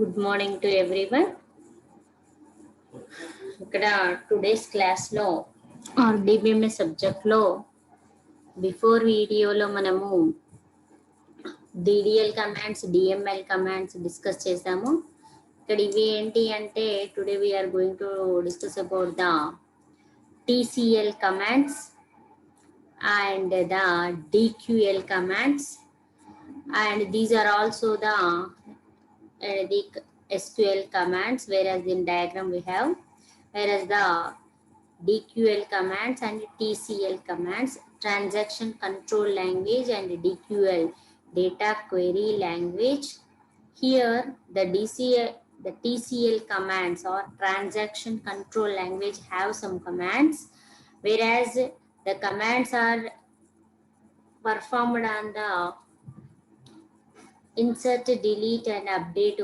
Good morning to everyone. ఇక్కడ today's క్లాస్లో DBMS సబ్జెక్ట్లో బిఫోర్ వీడియోలో మనము DDL commands DML commands discuss చేసాము. ఇక్కడ ఇవి ఏంటి అంటే today we are going to discuss about the TCL commands and the DQL commands, and these are also the SQL commands, whereas in diagram we have, whereas the DQL commands and TCL commands, transaction control language, and DQL data query language. Here the TCL commands or transaction control language have some commands, whereas the commands are performed on the insert, delete and update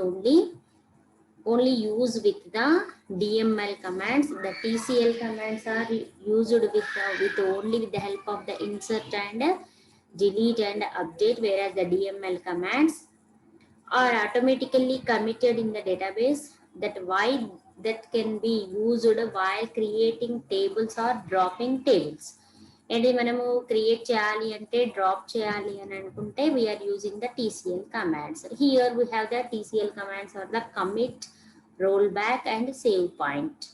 only used with the DML commands. The TCL commands are used with only with the help of the insert and delete and update, whereas the DML commands are automatically committed in the database. That can be used while creating tables or dropping tables. ఏంటి మనము create చేయాలి అంటే drop చేయాలి అని అనుకుంటే we are using the TCL commands. Here we have the TCL commands are the commit, roll back and save point.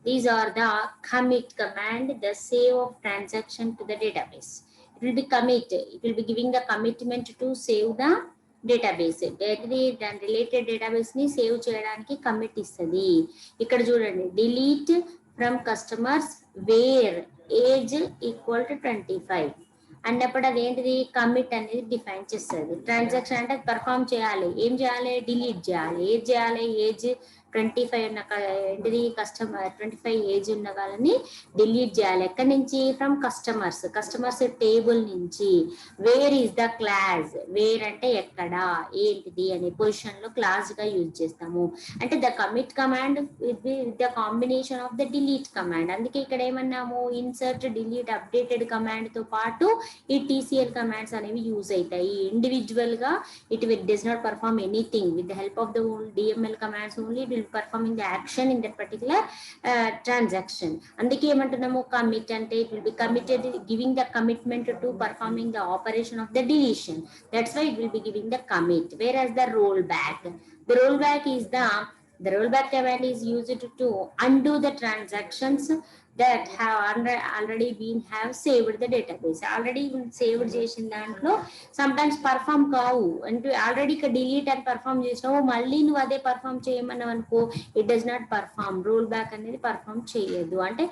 These are the commit command, the save of transaction to the database. It will be commit, it will be giving the commitment to save the database. దాని related database ని save చేయడానికి commit ఇస్తుంది. ఇక్కడ చూడండి, delete from customers where age equal to 25 అన్నప్పుడు అదేంటిది commit అనేది define చేస్తుంది. ట్రాన్సాక్షన్ అంటే పర్ఫామ్ చేయాలి, ఏం చేయాలి, డిలీట్ చేయాలి. ఏజ్ చేయాలి, ఏజ్ 25 ఉన్న ఏంటిది కస్టమర్ 25 ఏజ్ ఉన్న వాళ్ళని డిలీట్ చేయాలి. ఎక్కడి నుంచి? ఫ్రమ్ కస్టమర్స్ టేబుల్ నుంచి. Where is the clause, where అంటే ఎక్కడ, ఏంటిది అనే పొజిషన్ లో క్లాస్ గా యూజ్ చేస్తాము. అంటే the commit command with the combination of the delete command. అందుకే ఇక్కడ ఏమన్నాము, ఇన్సర్ట్, డిలీట్, అప్డేటెడ్ కమాండ్ తో పాటు ఈ టీసీఎల్ కమాండ్స్ అనేవి యూజ్ అవుతాయి. ఇండివిజువల్ గా it does not perform anything. With the help of the DML commands only it will performing the action in that particular transaction. అందుకే ఏమంటున్నాము, commit అంటే it will be committed, giving the commitment to performing the operation of the deletion. That's why it will be giving the commit. Whereas the rollback is the rollback command is used to undo the transactions that have already been saved the database. Already saved చేసిన దాంట్లో sometimes perform కావు అంటే already delete అని perform చేసినావు, మళ్ళీ నువ్వు అదే perform చేయమన్నావు అనుకో, it does not perform. Roll back అనేది పర్ఫామ్ చేయదు. అంటే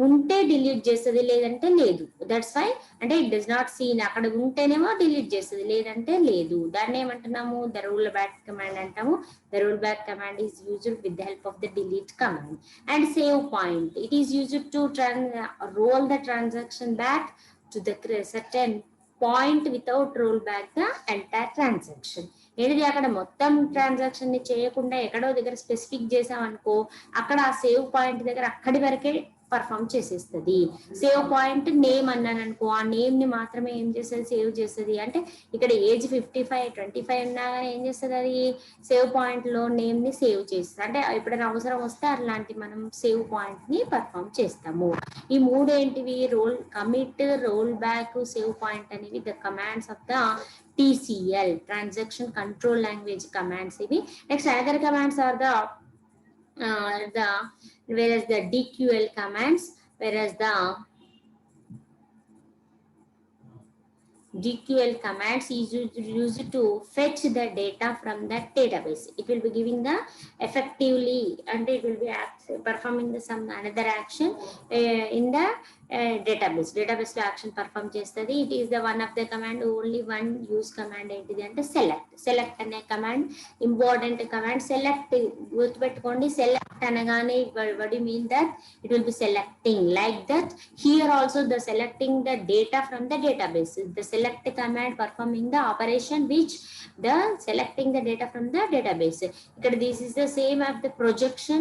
ఉంటే డిలీట్ చేస్తుంది, లేదంటే లేదు. దట్స్ వై అంటే ఇట్ డస్ నాట్ సీన్. అక్కడ ఉంటేనేమో డిలీట్ చేస్తుంది, లేదంటే లేదు. దాన్ని ఏమంటున్నాము, ద రోల్ బ్యాక్ కమాండ్ అంటాము. The roll back command is used with the help of the delete command. And save point, it is used to roll the transaction back to the certain point without roll back the entire transaction. ఏది అక్కడ మొత్తం transaction ని చేయకుండా ఎక్కడో దగ్గర specific చేసాం అనుకో, అక్కడ ఆ సేవ్ పాయింట్ దగ్గర అక్కడి వరకే పర్ఫామ్ చేసేస్తుంది. సేవ్ పాయింట్ నేమ్ అన్నాను అనుకో, ఆ నేమ్ ని మాత్రమే ఏం చేస్తుంది, సేవ్ చేస్తుంది. అంటే ఇక్కడ ఏజ్ 55, 25 ఉన్నా కానీ ఏం చేస్తుంది, అది సేవ్ పాయింట్ లో నేమ్ ని సేవ్ చేస్తుంది. అంటే ఎప్పుడైనా అవసరం వస్తే అలాంటి మనం సేవ్ పాయింట్ ని పర్ఫామ్ చేస్తాము. ఈ మూడు ఏంటివి, commit, roll back, save point అనేవి the commands of the TCL, transaction control language commands. Next, other commands are whereas the DQL commands, whereas the DQL commands is used to fetch the data from the database. It will be giving the effectively, and it will be performing some another action in the database లో action perform చేస్తుంది. It is the one of the command, only one use command ఏంటిది అంటే select అనే command important command. select గుర్తుపెట్టుకోండి, select అనగానే what do you mean that it will be selecting like that. Here also the selecting the data from the database, the select command performing the operation which the selecting the data from the database. This is the same as the projection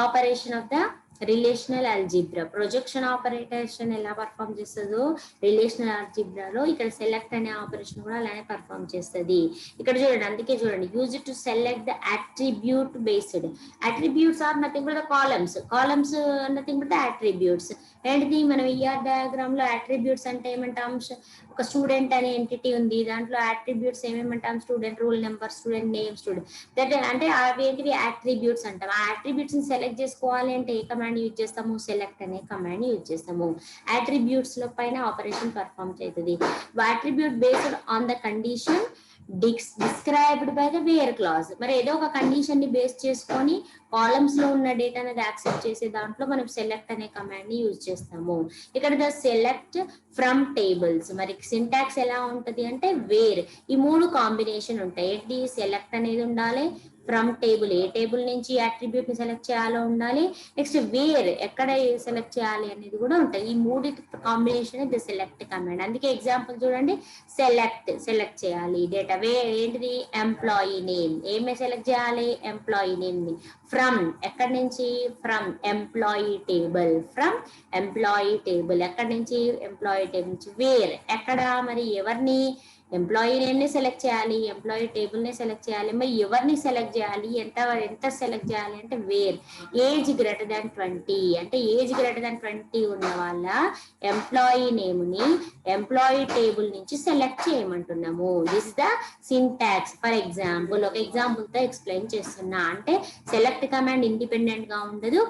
operation of the relational algebra projection operation ఎలా perform చేస్తుందో relational అల్జిబ్రాలో ఇక్కడ select అనే operation కూడా అలానే perform చేస్తుంది. ఇక్కడ చూడండి, అందుకే చూడండి, use to select the attribute based. Attributes are nothing but the columns, columns nothing but the attributes. ఏంటిది మనం ఈఆర్ డయాగ్రామ్ లో అట్రిబ్యూట్స్ అంటే ఏమంటాం, ఒక స్టూడెంట్ అనే ఎంటిటీ ఉంది, దాంట్లో అట్రిబ్యూట్స్ ఏమేమంటాం, student roll number, student name, student that అంటే అవి ఏంటివి అట్రిబ్యూట్స్ అంటాం. ఆ అట్రిబ్యూట్స్ ని సెలెక్ట్ చేసుకోవాలి అంటే ఏ కమాండ్ యూజ్ చేస్తాము, సెలెక్ట్ అనే కమాండ్ యూజ్ చేస్తాము. అట్రిబ్యూట్స్ లో పైన ఆపరేషన్ పర్ఫామ్ అవుతుంది. Attribute based on the condition described by the where clause. మరి ఏదో ఒక కండిషన్ ని బేస్ చేసుకొని కాలమ్స్ లో ఉన్న డేటా అనేది యాక్సెప్ట్ చేసే దాంట్లో మనం సెలెక్ట్ అనే కమాండ్ ని యూజ్ చేస్తాము. ఇక్కడ ద సెలెక్ట్ ఫ్రమ్ టేబుల్స్, మరి సింటాక్స్ ఎలా ఉంటది అంటే వేర్, ఈ మూడు కాంబినేషన్ ఉంటాయి. ఏంటి, సెలెక్ట్ అనేది ఉండాలి, ఫ్రమ్ టేబుల్ ఏ టేబుల్ నుంచి అట్రిబ్యూట్ ని సెలెక్ట్ చేయాలో ఉండాలి, నెక్స్ట్ వేర్ ఎక్కడ సెలెక్ట్ చేయాలి అనేది కూడా ఉంటాయి. ఈ మూడు కాంబినేషన్ ది సెలెక్ట్ కమాండ్. అందుకే ఎగ్జాంపుల్ చూడండి, సెలెక్ట్ చేయాలి డేటా ఏంటిది, ఎంప్లాయీ నేమ్, ఏమే సెలెక్ట్ చేయాలి, ఎంప్లాయీ నేమ్ ని. ఫ్రమ్ ఎక్కడి నుంచి, from employee table, from employee table ఎక్కడి నుంచి, ఎంప్లాయీ టేబుల్ నుంచి. వేర్ ఎక్కడ, మరి ఎవరిని, ఎంప్లాయీ నేమ్ ని సెలెక్ట్ చేయాలి, ఎంప్లాయీ టేబుల్ ని సెలెక్ట్ చేయాలి, మరి ఎవరిని సెలెక్ట్ చేయాలి, ఎంత సెలెక్ట్ చేయాలి అంటే వేర్ ఏజ్ గ్రేటర్ దాన్ 20, అంటే ఏజ్ గ్రేటర్ దాన్ 20 ఉన్న వాళ్ళ ఎంప్లాయీ నేమ్ ని ఎంప్లాయీ టేబుల్ నుంచి సెలెక్ట్ చేయమంటున్నాము. This the syntax. For example ఒక ఎగ్జాంపుల్ తో ఎక్స్ప్లెయిన్ చేస్తున్నా. అంటే సెలెక్ట్ కమాండ్ ఇండిపెండెంట్ గా ఉండదు,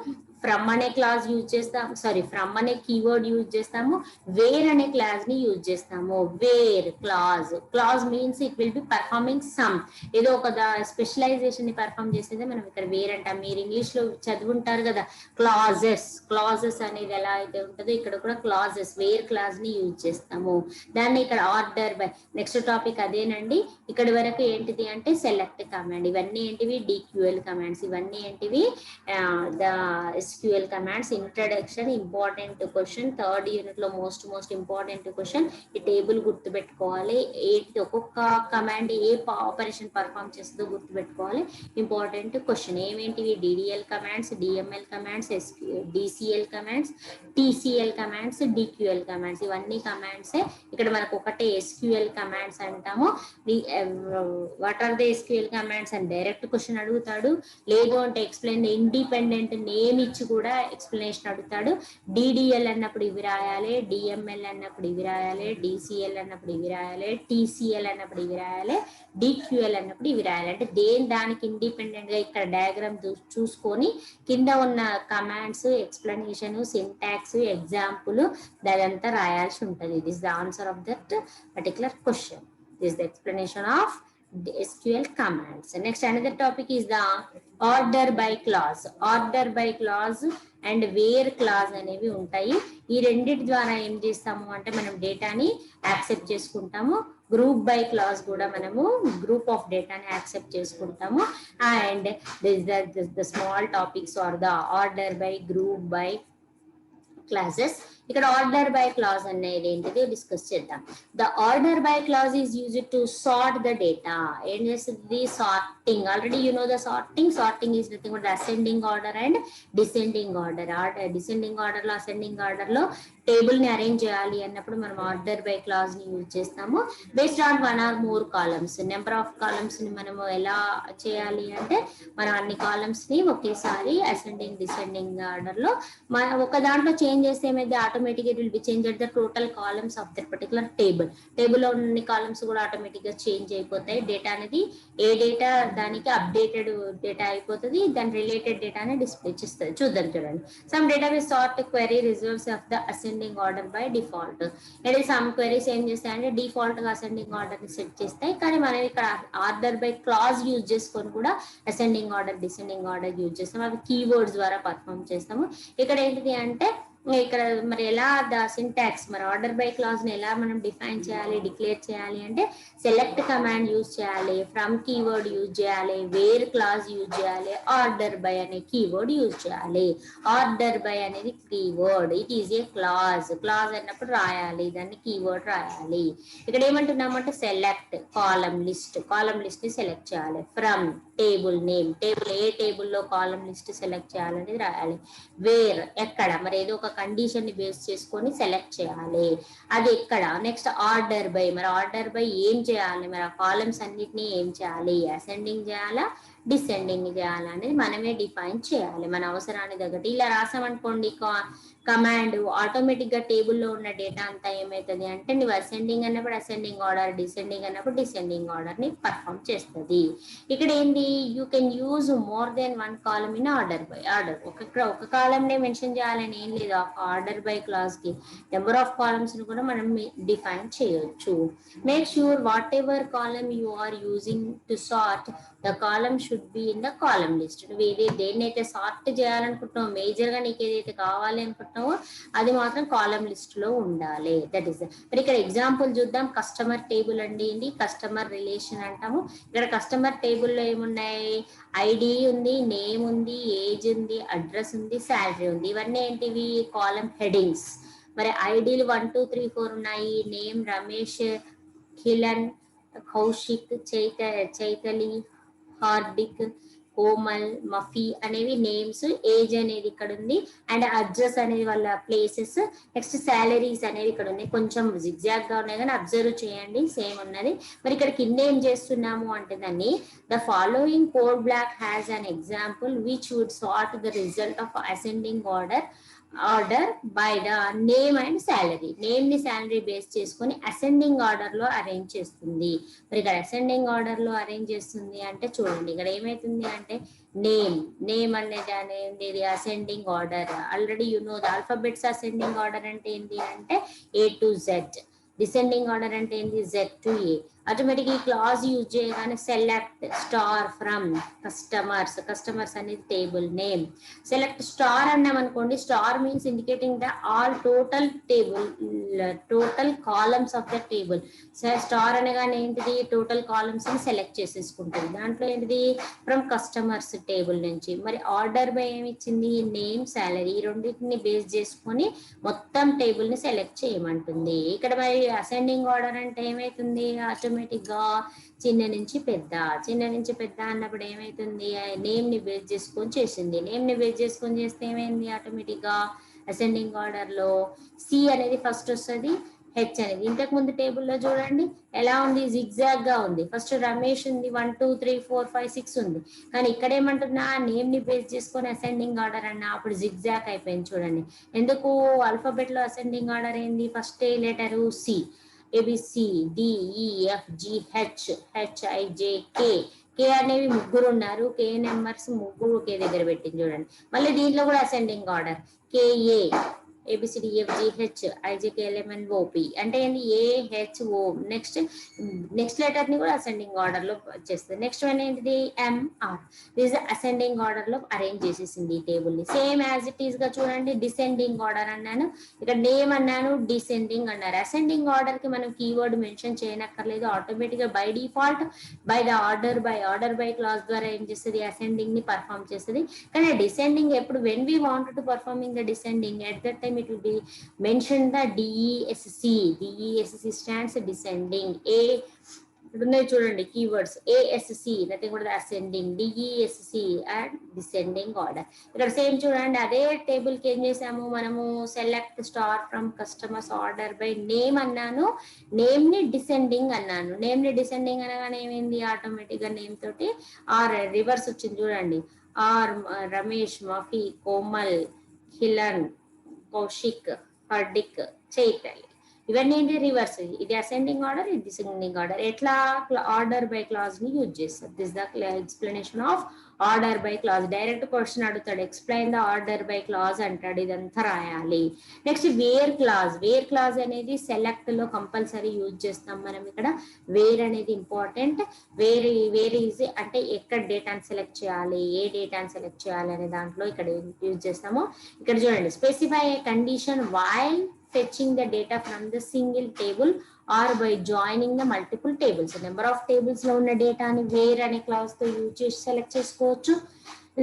ఫ్రమ్ అనే క్లాస్ యూజ్ చేస్తాము, సారీ ఫ్రమ్ అనే కీవర్డ్ యూజ్ చేస్తాము, వేర్ అనే క్లాస్ ని యూజ్ చేస్తాము. Where clause means it will be performing some, ఏదో ఒక స్పెషలైజేషన్ ని పర్ఫామ్ చేసేదే మనం ఇక్కడ వేర్ అంటాం. మీరు ఇంగ్లీష్ లో చదువుంటారు కదా, క్లాజెస్ అనేది ఎలా అయితే ఉంటుందో ఇక్కడ కూడా క్లాజెస్, వేర్ క్లాజ్ ని యూజ్ చేస్తాము. దాన్ని ఇక్కడ ఆర్డర్ బై, నెక్స్ట్ టాపిక్ అదేనండి. ఇక్కడ వరకు ఏంటిది అంటే సెలెక్ట్ కమాండ్, ఇవన్నీ ఏంటివి డిక్యూఎల్ కమాండ్స్, ఇవన్నీ ఏంటివి the SQL commands. Introduction important question, third unit లో మోస్ట్ ఇంపార్టెంట్ క్వశ్చన్. ఈ టేబుల్ గుర్తుపెట్టుకోవాలి, ఏంటి ఒక్కొక్క కమాండ్ ఏ ఆపరేషన్ పర్ఫామ్ చేస్తుందో గుర్తుపెట్టుకోవాలి, ఇంపార్టెంట్ క్వశ్చన్. ఏమేంటివి, DDL commands, DML commands, DCL commands, TCL commands, DQL commands, ఇవన్నీ కమాండ్సే. ఇక్కడ మనకు ఒకటే SQL కమాండ్స్ అంటాము. What are the SQL commands అని డైరెక్ట్ క్వశ్చన్ అడుగుతాడు, లేదు అంటే ఎక్స్ప్లెయిన్ ఇండిపెండెంట్ నేమ్ ఇచ్చి కూడా ఎక్స్ప్లెనేషన్ అడుగుతాడు. DDL అన్నప్పుడు ఇవి రాయాలి, DML అన్నప్పుడు ఇవి రాయాలి, DCL అన్నప్పుడు ఇవి రాయాలి, TCL అన్నప్పుడు ఇవి రాయాలి, DQL అన్నప్పుడు ఇవి రాయాలి. అంటే దానికి ఇండిపెండెంట్ గా ఇక్కడ డయాగ్రామ్ చూసుకొని కింద ఉన్న కమాండ్స్, ఎక్స్ప్లెనేషన్, సింటాక్స్, ఎగ్జాంపుల్ అదంతా రాయాల్సి ఉంటుంది. This the answer of that particular question. This the explanation of SQL commands. Next another topic is the order by clause. Order by clause and where clause అనేవి ఉంటాయి. ఈ రెండిటి ద్వారా ఏం చేస్తాము అంటే మనం డేటాని యాక్సెప్ట్ చేసుకుంటాము. గ్రూప్ బై క్లాజ్ కూడా మనము గ్రూప్ ఆఫ్ డేటాని యాక్సెప్ట్ చేసుకుంటాము. And the small topics are the order by, group by clauses. ఇక్కడ ఆర్డర్ బై క్లాజ్ అనేది ఏంటిది డిస్కస్ చేద్దాం. The order by clause is used to sort the data. ఏం చేస్తుంది, sorting. Already you know the sorting is nothing but ascending order and descending order. Descending order లో, ascending order లో table ని arrange చేయాలి అన్నప్పుడు మనం order by clause ని use చేస్తాము. Based on 1 or more columns, number of columns ని మనము ఎలా చేయాలి అంటే మనం అన్ని కాలమ్స్ ని ఒకేసారి అసెండింగ్ డిసెండింగ్ ఆర్డర్ లో ఒక దాంట్లో చేంజ్ చేస్తే ఏమైతే automatic it will B change the total columns of that particular table లో ఉన్న కాలమ్స్ కూడా ఆటోమేటిక్ గా చేంజ్ అయిపోతాయి. డేటా అనేది ఏ డేటా దానికి అప్డేటెడ్ డేటా అయిపోతుంది, దాని రిలేటెడ్ డేటాని డిస్ప్లే చేస్తుంది. చూద్దాం చూడండి. Some database sort query results of the ascending order by default. అంటే సమ్ క్వెరీస్ ఏం చేస్తాయంటే డిఫాల్ట్ గా అసెండింగ్ ఆర్డర్ ని సెట్ చేస్తాయి, కానీ మనం ఇక్కడ ఆర్డర్ బై క్లాజ్ యూజ్ చేసుకొని కూడా ascending order, descending order use చేస్తాం. అవి కీవర్డ్స్ ద్వారా పర్ఫామ్ చేస్తాము. ఇక్కడ ఏంటిది అంటే ఇక్కడ మరి ఎలా ద సింటాక్స్ మరి ఆర్డర్ బై క్లాజ్ ని ఎలా మనం డిఫైన్ చేయాలి, డిక్లేర్ చేయాలి అంటే సెలెక్ట్ కమాండ్ యూజ్ చేయాలి, ఫ్రమ్ కీవర్డ్ యూజ్ చేయాలి, వేర్ క్లాజ్ యూజ్ చేయాలి, ఆర్డర్ బై అనే కీవర్డ్ యూజ్ చేయాలి. ఆర్డర్ బై అనేది keyword, it is a clause. Clause అన్నప్పుడు రాయాలి, దాన్ని కీవర్డ్ రాయాలి. ఇక్కడ ఏమంటున్నామంటే సెలెక్ట్ కాలం లిస్ట్ ని సెలెక్ట్ చేయాలి. ఫ్రమ్ టేబుల్ నేమ్, టేబుల్ ఏ టేబుల్లో కాలం లిస్ట్ సెలెక్ట్ చేయాలనేది రాయాలి. వేర్ ఎక్కడ మరి ఏదో ఒక కండిషన్ ని బేస్ చేసుకొని సెలెక్ట్ చేయాలి, అది ఎక్కడ. నెక్స్ట్ ఆర్డర్ బై, మరి ఆర్డర్ బై ఏం చేయాలి, మరి ఆ కాలమ్స్ అన్నిటినీ ఏం చేయాలి, అసెండింగ్ చేయాలా డిసెండింగ్ చేయాలా అనేది మనమే డిఫైన్ చేయాలి మన అవసరాన్ని తగ్గట్టు. ఇలా రాసామనుకోండి కమాండ్ ఆటోమేటిక్ గా టేబుల్లో ఉన్న డేటా అంతా ఏమవుతుంది అంటే నువ్వు అసెండింగ్ అన్నప్పుడు అసెండింగ్ ఆర్డర్, డిసెండింగ్ అన్నప్పుడు డిసెండింగ్ ఆర్డర్ ని పర్ఫామ్ చేస్తుంది. ఇక్కడ ఏంది, you can use more than one column in order by. Order ఒక కాలమ్ నే మెన్షన్ చేయాలని ఏం లేదు, ఆర్డర్ బై క్లాస్ కి నెంబర్ ఆఫ్ కాలమ్స్ ని కూడా మనం డిఫైన్ చేయొచ్చు. Make sure whatever column you are using to sort the column should be in the column list. నువ్వు దేన్నైతే సార్ట్ చేయాలనుకుంటున్నావు, మేజర్ గా నీకు ఏదైతే కావాలి అనుకుంటున్నావో అది మాత్రం కాలమ్ లిస్ట్ లో ఉండాలి. That is. మరి ఇక్కడ ఎగ్జాంపుల్ చూద్దాం. కస్టమర్ టేబుల్ అండి, ఏంటి కస్టమర్ రిలేషన్ అంటాము. ఇక్కడ కస్టమర్ టేబుల్లో ఏమున్నాయి, ఐడి ఉంది, నేమ్ ఉంది, ఏజ్ ఉంది, అడ్రస్ ఉంది, శాలరీ ఉంది. ఇవన్నీ ఏంటివి కాలమ్ హెడింగ్స్. మరి ఐడీలు 1 2 3 4 ఉన్నాయి. నేమ్ రమేష్, కిలన్, కౌశిక్, చైతలి, హార్దిక్, కోమల్, మఫీ అనేవి నేమ్స్. ఏజ్ అనేది ఇక్కడ ఉంది, అండ్ అడ్రస్ అనేది వాళ్ళ ప్లేసెస్. నెక్స్ట్ శాలరీస్ అనేవి ఇక్కడ ఉన్నాయి. కొంచెం జిగ్జాగ్ గా ఉన్నాయి కానీ అబ్జర్వ్ చేయండి, సేమ్ ఉన్నది. మరి ఇక్కడ కింద ఏం చేస్తున్నాము అంటే దాన్ని the following code block has an example which would sort the result of ascending order by the name and salary. Name ని శాలరీ బేస్ చేసుకొని అసెండింగ్ ఆర్డర్ లో అరేంజ్ చేస్తుంది. మరి ఇక్కడ అసెండింగ్ ఆర్డర్ లో అరేంజ్ చేస్తుంది అంటే చూడండి ఇక్కడ ఏమైతుంది అంటే నేమ్ అనేది ascending order. Already you know the alphabets. Ascending order అంటే ఏంటి అంటే A to Z. Descending order అంటే ఏంటి Z to A. ఆటోమేటిక్ ఈ క్లాజ్ యూజ్ చేయగానే సెలెక్ట్ స్టార్ ఫ్రమ్ కస్టమర్స్ అనేది టేబుల్ నేమ్. సెలెక్ట్ స్టార్ అన్నాం అనుకోండి, star means indicating the all total columns of the table. Star అనగానే ఏంటిది టోటల్ కాలమ్స్ ని సెలెక్ట్ చేసేసుకుంటుంది. దాంట్లో ఏంటిది ఫ్రమ్ కస్టమర్స్ టేబుల్ నుంచి. మరి ఆర్డర్ బై ఏమి ఇచ్చింది, నేమ్ శాలరీ, ఈ రెండింటిని బేస్ చేసుకొని మొత్తం టేబుల్ ని సెలెక్ట్ చేయమంటుంది. ఇక్కడ మరి అసెండింగ్ ఆర్డర్ అంటే ఏమైతుంది, ఆటోమేటిక్ గా చిన్న నుంచి పెద్ద అన్నప్పుడు ఏమైతుంది, నేమ్ ని బేస్ చేసుకొని చేసింది. నేమ్ ని బేస్ చేసుకొని చేస్తే ఏమైంది, ఆటోమేటిక్ గా అసెండింగ్ ఆర్డర్ లో సి అనేది ఫస్ట్ వస్తుంది, హెచ్ అనేది. ఇంతకు ముందు టేబుల్లో చూడండి ఎలా ఉంది, జిగ్జాగ్ గా ఉంది. ఫస్ట్ రమేష్ ఉంది, 1 2 3 4 5 6 ఉంది. కానీ ఇక్కడ ఏమంటున్నా నేమ్ ని బేస్ చేసుకొని అసెండింగ్ ఆర్డర్ అన్నా అప్పుడు జిగ్జాగ్ అయిపోయింది. చూడండి ఎందుకు, ఆల్ఫాబెట్ లో అసెండింగ్ ఆర్డర్ ఏంది, first letter C, A B C D E F GHI JK. K అనేవి ముగ్గురు ఉన్నారు, కే నెంబర్స్ ముగ్గురు ఒకే దగ్గర పెట్టింది చూడండి. మళ్ళీ దీంట్లో కూడా అసెండింగ్ ఆర్డర్ KA ABCDEFGHIJKLMNOP అంటే ఏంటి AHO. నెక్స్ట్ లెటర్ ని కూడా అసెండింగ్ ఆర్డర్ లో చేస్తుంది. నెక్స్ట్ వన్ ఏంటిది MR. దిస్ అసెండింగ్ ఆర్డర్ లో అరేంజ్ చేసేసింది ఈ టేబుల్ ని. సేమ్ యాజ్ ఇట్ ఈస్ గా చూడండి, డిసెండింగ్ ఆర్డర్ అన్నాను, ఇక్కడ నేమ్ అన్నాను, డిసెండింగ్ అన్నారు. అసెండింగ్ ఆర్డర్ కి మనం కీవర్డ్ మెన్షన్ చేయనక్కర్లేదు, ఆటోమేటిక్ గా by default by the order by class ద్వారా ఏం చేస్తుంది, అసెండింగ్ ని పర్ఫామ్ చేస్తుంది. కానీ డిసెండింగ్ ఎప్పుడు, when we want to performing the descending, at that time it will be mentioned the DESC stands descending. ఉన్నాయి చూడండి కీవర్డ్స్, ASC నథింగ్ కూడా ascending, DESC and descending order. ఇక్కడ సేమ్ చూడండి, అదే టేబుల్ కి ఏం చేసాము మనము, select star from customers order by name అన్నాను, నేమ్ ని డిసెండింగ్ అన్నాను. నేమ్ ని డిసెండింగ్ అనగానే ఏమైంది, ఆటోమేటిక్ గా నేమ్ తోటి ఆర్ రివర్స్ వచ్చింది చూడండి, ఆర్ రమేష్, మఫీ, కోమల్, కిలన్, కౌశిక్, హార్దిక్, చైతలి. ఇవన్నీ ఏంటి రివర్స్. ఇది అసెండింగ్ ఆర్డర్, ఇది డిసెండింగ్ ఆర్డర్. ఎట్లా ఆర్డర్ బై క్లాజ్ ని యూజ్ చేస్తారు. This the explanation of order by clause, direct question అడుగుతాడు, explain the order by clause అంటాడు, ఇదంతా రాయాలి. Next where clause, where clause అనేది సెలెక్ట్ లో కంపల్సరీ యూజ్ చేస్తాం మనం. ఇక్కడ వేర్ అనేది ఇంపార్టెంట్. వేర్ ఈజీ అంటే ఎక్కడ డేటాను సెలెక్ట్ చేయాలి, ఏ డేటాను సెలెక్ట్ చేయాలి అనే దాంట్లో ఇక్కడ యూజ్ చేస్తాము. ఇక్కడ చూడండి, specify A condition while fetching the data from the single table or by joining the multiple tables. Number of tables లో ఉన్న డేటాని వేర్ అనే క్లాస్ తో యూజ్ చేసి సెలెక్ట్ చేసుకోవచ్చు.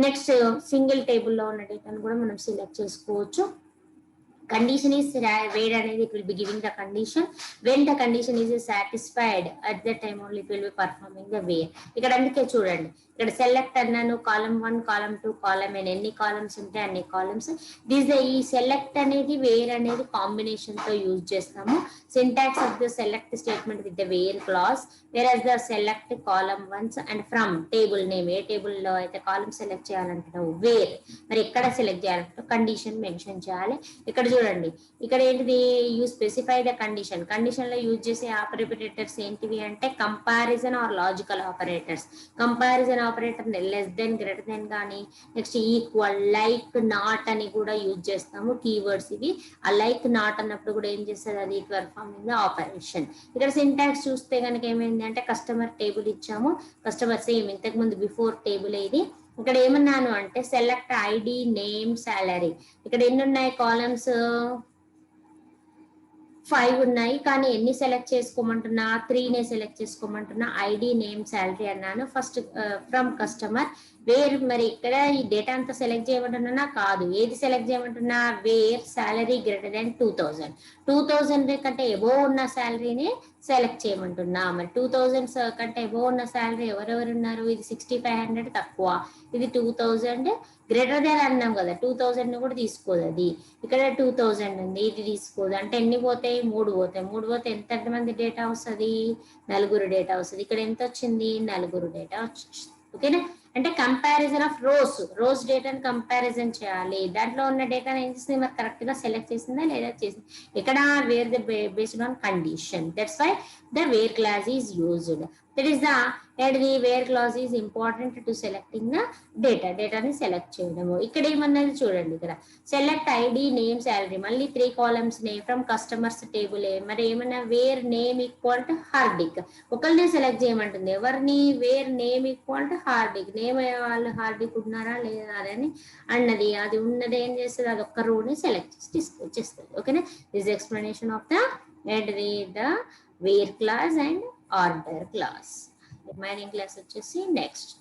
నెక్స్ట్ సింగిల్ టేబుల్ లో ఉన్న డేటాను కూడా మనం సెలెక్ట్ చేసుకోవచ్చు. Condition is where అనేది it will be giving the condition. When the condition is satisfied, at that time only it will be performing the where. ఇక్కడ అందుకే చూడండి, ఇక్కడ సెలెక్ట్ అన్నాను, కాలమ్ 1 కాలమ్ 2 కాలమ్ n, ఎన్ని కాలమ్స్ ఉంటే అన్ని కాలమ్స్. ఈ సెలెక్ట్ అనేది వేర్ అనేది కాంబినేషన్ తో యూజ్ చేస్తాము. Syntax of the select statement with the where class, whereas the select column ones and from table name, A table లో అయితే కాలమ్ సెలెక్ట్ చేయాలంటున్నావు వేర్, మరి ఎక్కడ సెలెక్ట్ చేయాలంటే కండిషన్ మెన్షన్ చేయాలి. ఇక్కడ చూడండి, ఇక్కడ ఏంటిది, you specify the condition. Condition లో యూజ్ చేసే ఆపరేటర్స్ ఏంటివి అంటే comparison or logical operators. Comparison operator less than, greater than కానీ, నెక్స్ట్ ఈక్వల్, లైక్, నాట్ అని కూడా యూజ్ చేస్తాము. కీవర్డ్స్ ఇవి. ఆ లైక్, నాట్ అన్నప్పుడు కూడా ఏం చేస్తుంది, అది పర్ఫార్మింగ్ ద ఆపరేషన్. ఇక్కడ సింటాక్స్ చూస్తే కనుక ఏమైంది అంటే కస్టమర్ టేబుల్ ఇచ్చాము, కస్టమర్ సేమ్ ఇంతకు ముందు బిఫోర్ టేబుల్ ఇది. ఇక్కడ ఏమన్నాను అంటే సెలెక్ట్ ఐడి నేమ్ సాలరీ. ఇక్కడ ఎన్ని ఉన్నాయి కాలమ్స్, 5 ఉన్నాయి, కానీ ఎన్ని సెలెక్ట్ చేసుకోమంటున్నా, 3నే సెలెక్ట్ చేసుకోమంటున్నా. ఐడి నేమ్ సాలరీ అన్నాను. ఫస్ట్ ఫ్రమ్ కస్టమర్ వేర్, మరి ఇక్కడ ఈ డేటా అంతా సెలెక్ట్ చేయమంటున్నా కాదు, ఏది సెలెక్ట్ చేయమంటున్నా, వేర్ సాలరీ గ్రేటర్ దాన్ 2000 కంటే ఎబో ఉన్న శాలరీని సెలెక్ట్ చేయమంటున్నా. మరి 2000 కంటే ఎబో ఉన్న శాలరీ ఎవరెవరు ఉన్నారు, ఇది 6500 తక్కువ, ఇది 2000 గ్రేటర్ దాన్ అన్నాం కదా, 2000 కూడా తీసుకోదు అది. ఇక్కడ 2000 ఉంది, ఇది తీసుకోదు. అంటే ఎన్ని పోతాయి, 3 పోతాయి. 3 పోతే ఎంత మంది డేటా వస్తుంది, 4 డేటా వస్తుంది. ఇక్కడ ఎంత వచ్చింది, 4 డేటా వచ్చింది. ఓకేనా, అంటే కంపారిజన్ ఆఫ్ రోస్ డేటాని కంపారిజన్ చేయాలి. దాంట్లో ఉన్న డేటాని ఏం చేసింది, మరి కరెక్ట్ గా సెలెక్ట్ చేసిందా లేదా చేసింది. ఇక్కడ where the based on condition, that's why the where clause is used. That is the where clause is important to selecting the డేటాని సెలెక్ట్ చేయడము. ఇక్కడ ఏమన్నది చూడండి, ఇక్కడ సెలెక్ట్ ఐడి నేమ్ సాలరీ, మళ్ళీ 3 columns name from customers table. మరి ఏమన్నా where name equal to Hardik, ఒకళ్ళనే సెలెక్ట్ చేయమంటుంది. ఎవరిని, where name equal to Hardik. Name వాళ్ళు హార్దిక్ ఉన్నారా లేదా అని అన్నది, అది ఉన్నది ఏం చేస్తుంది, అది ఒక్క రోని సెలెక్ట్ చేసి డిస్ప్లే చేస్తుంది. ఓకేనా, this explanation of the where class and order class. Remaining class వచ్చేసి నెక్స్ట్.